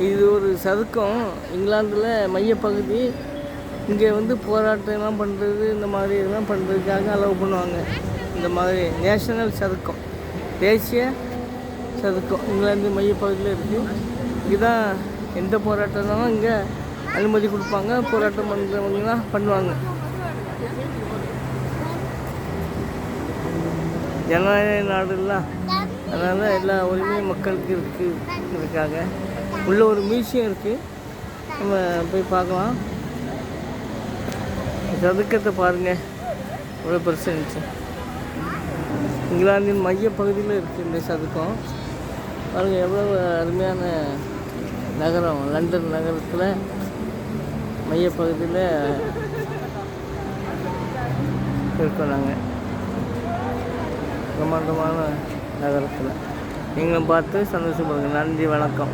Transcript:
இது ஒரு சதுக்கம். இங்கிலாந்தில் மையப்பகுதி. இங்கே வந்து போராட்டம்லாம் பண்ணுறது, இந்த மாதிரி இதெல்லாம் பண்ணுறதுக்காக அலோவ் பண்ணுவாங்க. இந்த மாதிரி நேஷனல் சதுக்கம், தேசிய சதுக்கம் இங்கிலாந்து மையப்பகுதியில் இருக்குது. இதுதான் எந்த போராட்டம்னாலும் இங்கே அனுமதி கொடுப்பாங்க. போராட்டம் பண்ணுறவங்கலாம் பண்ணுவாங்க. ஜனநாயக நாடுலாம், அதனால் எல்லா உரிமையும் மக்களுக்கு இருக்குதுக்காக உள்ள ஒரு மியூசியம் இருக்குது. நம்ம போய் பார்க்கலாம். சதுக்கத்தை பாருங்கள், இவ்வளோ பெருசு இருந்துச்சு. இங்கிலாந்தின் மையப்பகுதியில் இருக்குது இந்த சதுக்கம். பாருங்கள் எவ்வளோ அருமையான நகரம். லண்டன் நகரத்தில் மையப்பகுதியில் இருக்கோம் நாங்கள், பிரமாண்டமான நகரத்தில். நீங்களும் பார்த்து சந்தோஷப்படுங்க. நன்றி, வணக்கம்.